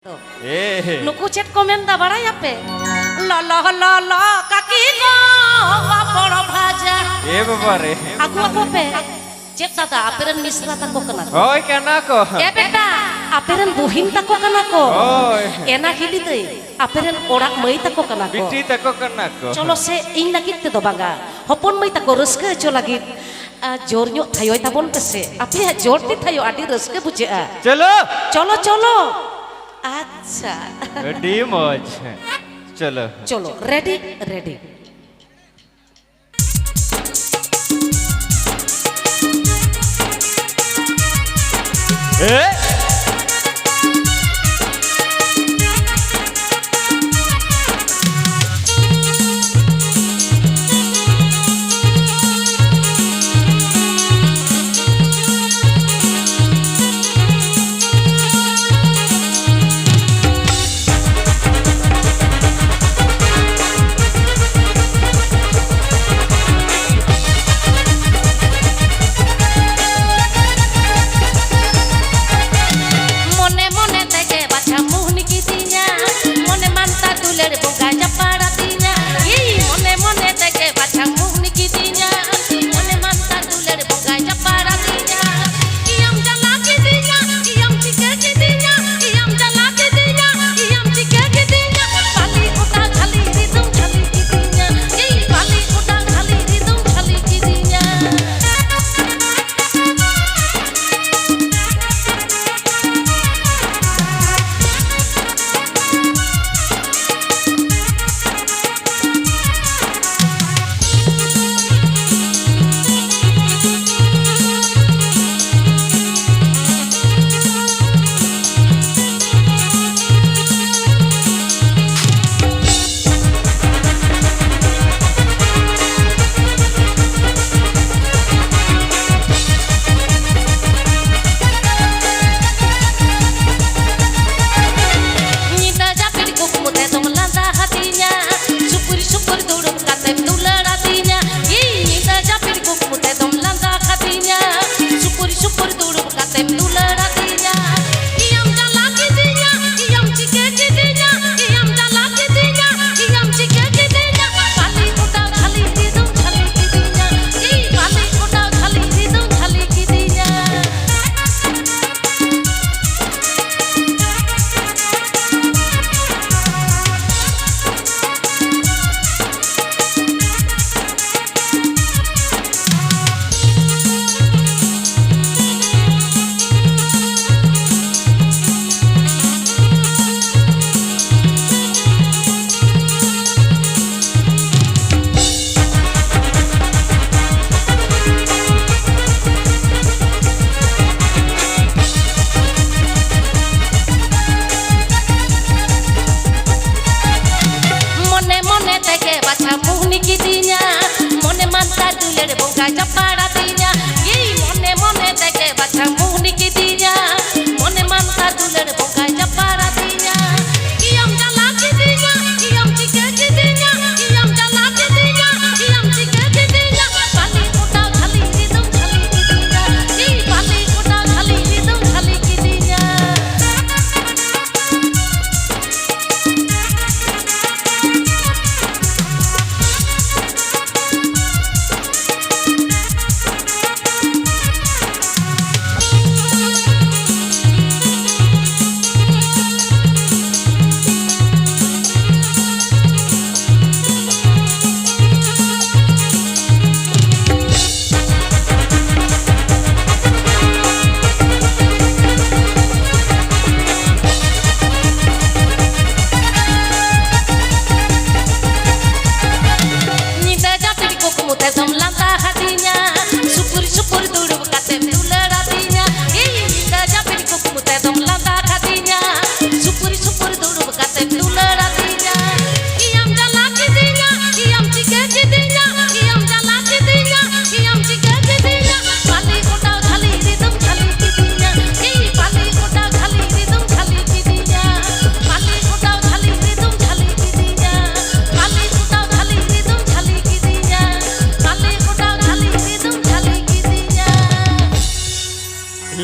नुकु चेट को मेंदा बड़ाया पे ला ला ला ला काकी को पापड़ भाजा ए बाबा रे aku pe cek tata aperan misra tako kana ओय केना को ए बेटा aperan buhin tako kana ko ओय enak hidi deui aperan orak mai tako kana ko बिटी तको केना को चलो से ing lagit te do bangga hopon mai tako reuska cho lagit jor nyok thayoy tabon pese api jor ti thayo adi reuska bujea चलो चलो चलो अच्छा डी मौज चलो चलो रेडी रेडी ए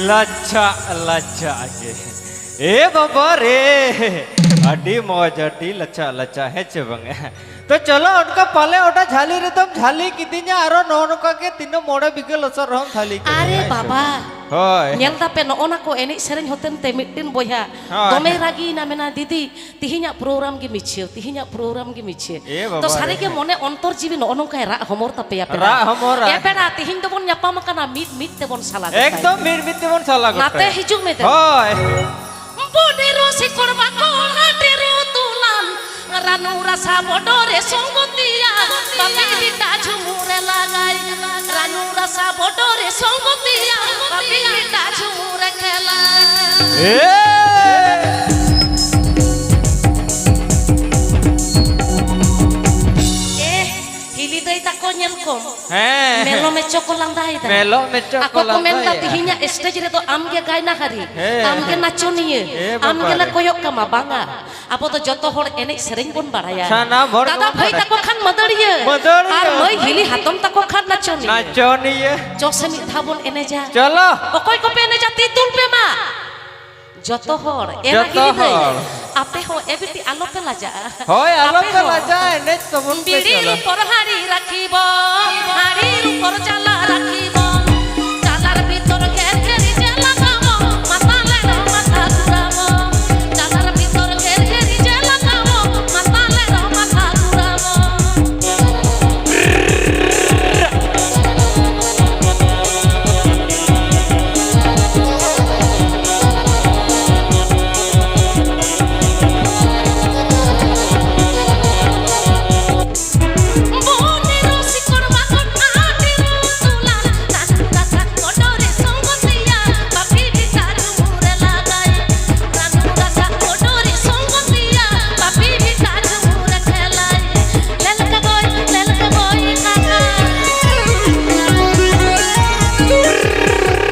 लच्छा लच्छा के ए बाबा रे अड्डी मौज अड्डी लच्चा लच्चा है चे बंगे तो चलो उनका पाले ओटा झाली रे तुम झाली कितनी आरो नौनका के तीनों मोड़े बिके लसर रहम झाली के अरे बाबा होय nyel tape no ona ko enik sereng hoten te mitin boya Hoy. dome ragi na mena didi tihinya program gi michil tihinya program gi michil Eh, baba to sare re. ge mone ontor jibi no onong kai ra homor tape ya pera Ra homor, ra. ya pera tihin do bon nyapa makana mit te bon sala एकदम मीर मित्ते मन साला nate करते hijuk me te होय Bodero si korba kol hatero tulan ranu rasa bodore songotia babi dita jumure lagai ranu rasa bodore songotia babi dita jumure khela ए hili dai ta ko nyel kom हैं melo mecho ko landai da मेलो में चो ako komenta tihinya stage re to amge gaina hari amge nachoniye amge la koyok kama banga apo to joto hor enek sereng bon baraya साना भर दादा भाई तको खान मदड़िए मदड़िए। और मैं हिली हातम तको खान नचोनी नाचो नहीं है जोसे मिथाबन एने जा चलो ओकोय को पे एने जा तितुल पे मा जतो हर एना जतो हिली दे हर। आपे हो एबिति आलो पे लाजा होय आलो आपे पे हो। लाजा ने तो बन पे बिड़ी चलो ऊपर हाड़ी राखिबो हाड़ी ऊपर जाला राखिबो चालार ভিতর घेर घेरी जाला गामो माताले रो माथा घुरामो चालार ভিতর घेर घेरी जाला गामो माताले रो माथा घुरामो Bonero si korba kon atiro tulan ranu rasa kodore songotia babi dita jumure lagai ranu rasa kodore songotia babi dita jumure khelai lelka boy kaka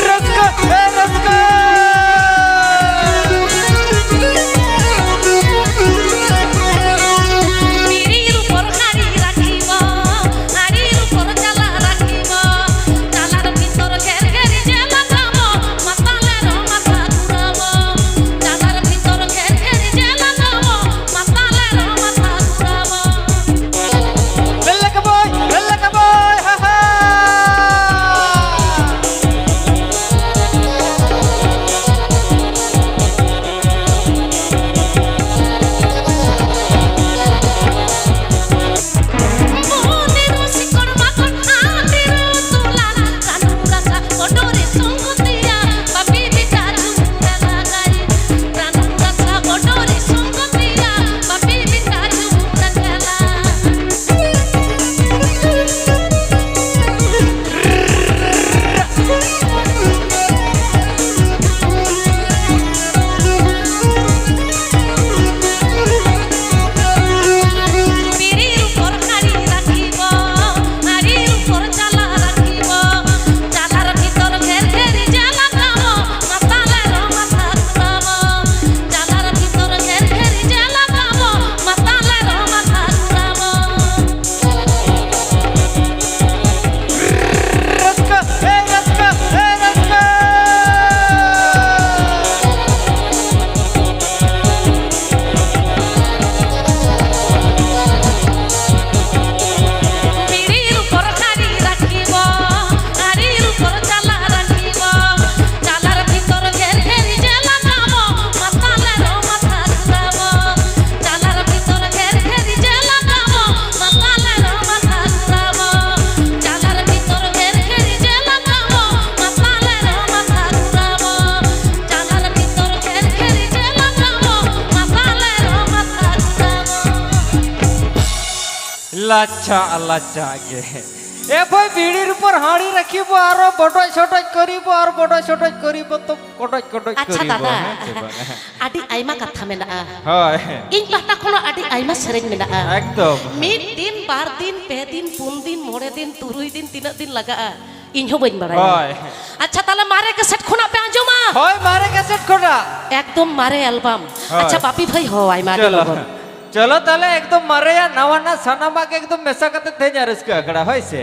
रस्का ए रस्का বিড়ির উপর হাড়ি রাখিব হাড়ির উপর চালা রাখিব চালার ভিতর ঘের ঘেরি যে লাগাব মাতালের মাথা ঘুরাব চালার ভিতর ঘের ঘেরি যে লাগাব মাতালের মাথা ঘুরাব वेलक बॉय हा हा Bonero si korba kon atiro tulan ranu rasa kodore songotia babi dita jumure lagai ranu rasa kodore songotia babi dita jumure kela বিড়ির উপর হাড়ি রাখিব হাড়ির উপর চালা রাখিব চালার ভিতর ঘের ঘেরি যে লাগাব মাতালের মাথা ঘুরাব চালার ভিতর ঘের ঘেরি যে লাগাব মাতালের মাথা ঘুরাব रस्का ए रस्का ए रस्का বিড়ির উপর হাড়ি রাখিব হাড়ির উপর চালা রাখিব চালার ভিতর ঘের ঘেরি যে লাগাব মাতালের মাথা ঘুরাব চালার ভিতর ঘের ঘেরি যে লাগাব মাতালের মাথা ঘুরাব চালার ভিতর ঘের ঘেরি যে লাগাব মাতালের মাথা ঘুরাব চালার ভিতর ঘের ঘেরি যে লাগাব মাতালের মাথা ঘুরাব लाचा लाचा गे ए भाई बीड़ीर ऊपर हाड़ी रखिबो आरो बटोय छोटोय करिबो और बटोय छोटोय करिबो तो कोटोय कोटोय अच्छा करिबो दादा हैं से बंगा adi aima katha mena होय इन pahta khono adi aima sereng mena एकदम mid din bar din pe din pun din more din turui din tina din laga इन ho bain baraya होय अच्छा ताले मारे के सेट khono pe anjoma होय मारे cassette खोड़ा ekdom mare album হয়। अच्छा papi bhai ho aima चलो logon चलो ताले एकदम मारे या नवा ना सनामा के एकदम मेसा करते थे जा रस्का अकड़ा होय से